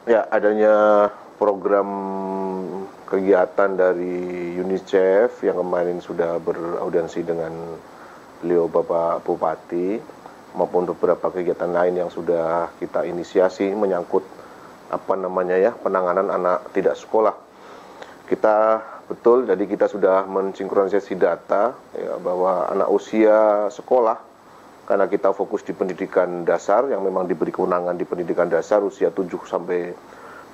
Ya, adanya program kegiatan dari UNICEF yang kemarin sudah beraudiensi dengan beliau Bapak Bupati, maupun beberapa kegiatan lain yang sudah kita inisiasi menyangkut penanganan anak tidak sekolah. Kita betul, jadi kita sudah mensinkronisasi data ya, bahwa anak usia sekolah, karena kita fokus di pendidikan dasar yang memang diberi kewenangan di pendidikan dasar usia 7 sampai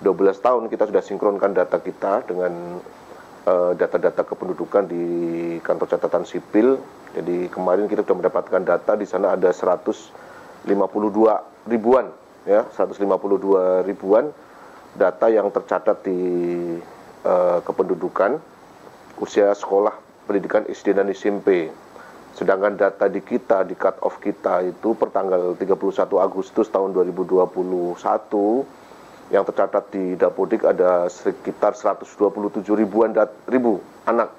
12 tahun, kita sudah sinkronkan data kita dengan data-data kependudukan di kantor catatan sipil. Jadi kemarin kita sudah mendapatkan data di sana ada 152 ribuan ya, 152 ribuan data yang tercatat di kependudukan usia sekolah pendidikan SD dan SMP. Sedangkan data di kita, di cut off kita itu per tanggal 31 Agustus tahun 2021 yang tercatat di Dapodik ada sekitar 127 ribu anak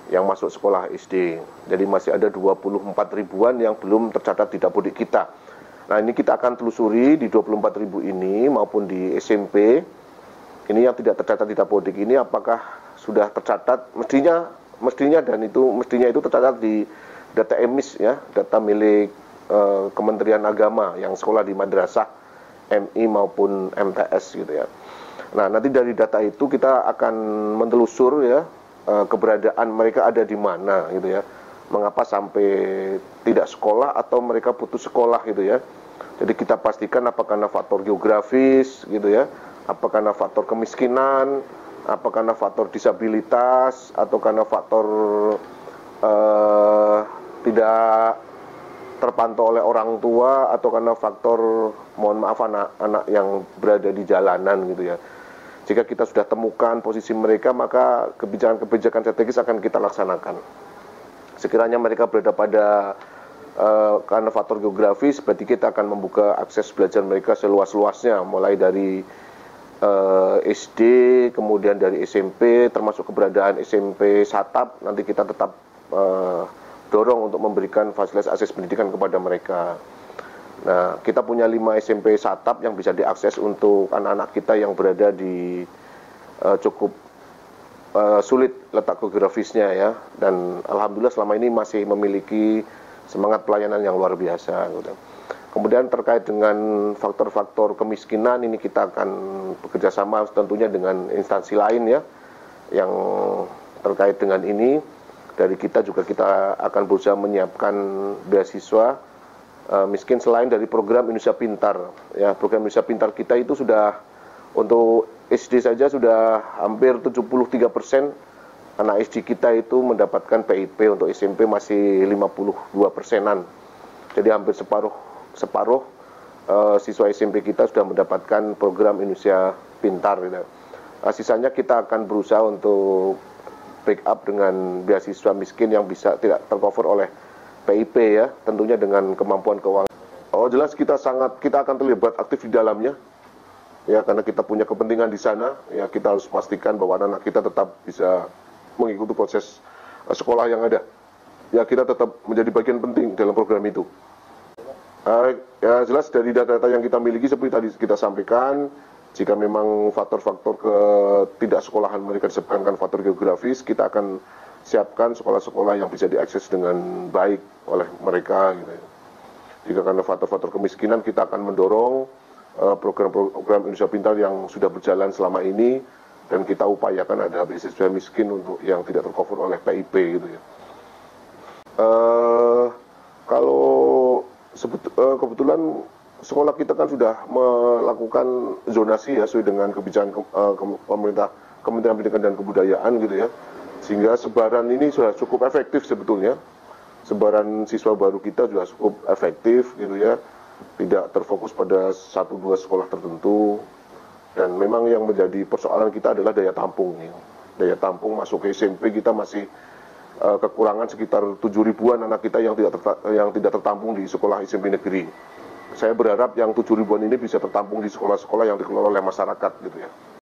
yang masuk sekolah SD. Jadi masih ada 24 ribuan yang belum tercatat di Dapodik kita. Nah, ini kita akan telusuri di 24 ribu ini maupun di SMP. Ini yang tidak tercatat di Dapodik ini apakah sudah tercatat, mestinya itu tercatat di data EMIS ya, data milik Kementerian Agama yang sekolah di madrasah MI maupun MTS gitu ya. Nah, nanti dari data itu kita akan mentelusur ya keberadaan mereka ada di mana gitu ya. Mengapa sampai tidak sekolah atau mereka putus sekolah gitu ya. Jadi kita pastikan apakah karena faktor geografis gitu ya, apakah karena faktor kemiskinan, apakah karena faktor disabilitas, atau karena faktor tidak terpantau oleh orang tua, atau karena faktor anak-anak yang berada di jalanan gitu ya. Jika kita sudah temukan posisi mereka, maka kebijakan-kebijakan strategis akan kita laksanakan. Sekiranya mereka berada pada karena faktor geografis, berarti kita akan membuka akses belajar mereka seluas-luasnya, mulai dari SD, kemudian dari SMP, termasuk keberadaan SMP Satap, nanti kita tetap dorong untuk memberikan fasilitas akses pendidikan kepada mereka. Nah, kita punya 5 SMP Satap yang bisa diakses untuk anak-anak kita yang berada di cukup sulit letak geografisnya ya, dan alhamdulillah selama ini masih memiliki semangat pelayanan yang luar biasa gitu. Kemudian terkait dengan faktor-faktor kemiskinan, ini kita akan bekerja sama tentunya dengan instansi lain ya yang terkait dengan ini. Dari kita juga kita akan berusaha menyiapkan beasiswa miskin selain dari program Indonesia Pintar ya. Program Indonesia Pintar kita itu sudah untuk SD saja sudah hampir 73% anak SD kita itu mendapatkan PIP, untuk SMP masih 52%-an. Jadi hampir separuh siswa SMP kita sudah mendapatkan program Indonesia Pintar gitu. Sisanya kita akan berusaha untuk backup dengan beasiswa miskin yang bisa tidak tercover oleh PIP ya, tentunya dengan kemampuan keuangan. Oh jelas kita akan terlibat aktif di dalamnya ya, karena kita punya kepentingan di sana ya. Kita harus pastikan bahwa anak-anak kita tetap bisa mengikuti proses sekolah yang ada ya. Kita tetap menjadi bagian penting dalam program itu. Ya jelas dari data-data yang kita miliki seperti tadi kita sampaikan, jika memang faktor-faktor tidak sekolahan mereka disebabkan faktor geografis, kita akan siapkan sekolah-sekolah yang bisa diakses dengan baik oleh mereka gitu. Jika karena faktor-faktor kemiskinan, kita akan mendorong program-program Indonesia Pintar yang sudah berjalan selama ini, dan kita upayakan ada beasiswa miskin untuk yang tidak tercover oleh PIP gitu ya. Kebetulan sekolah kita kan sudah melakukan zonasi ya sesuai dengan kebijakan pemerintah, Kementerian Pendidikan dan Kebudayaan gitu ya, sehingga sebaran ini sudah cukup efektif sebetulnya. Sebaran siswa baru kita juga cukup efektif gitu ya, tidak terfokus pada 1-2 sekolah tertentu. Dan memang yang menjadi persoalan kita adalah daya tampung ya. Daya tampung masuk ke SMP kita masih kekurangan sekitar 7 ribuan anak kita yang tidak tertampung di sekolah SMP negeri. Saya berharap yang 7 ribuan ini bisa tertampung di sekolah-sekolah yang dikelola oleh masyarakat gitu ya.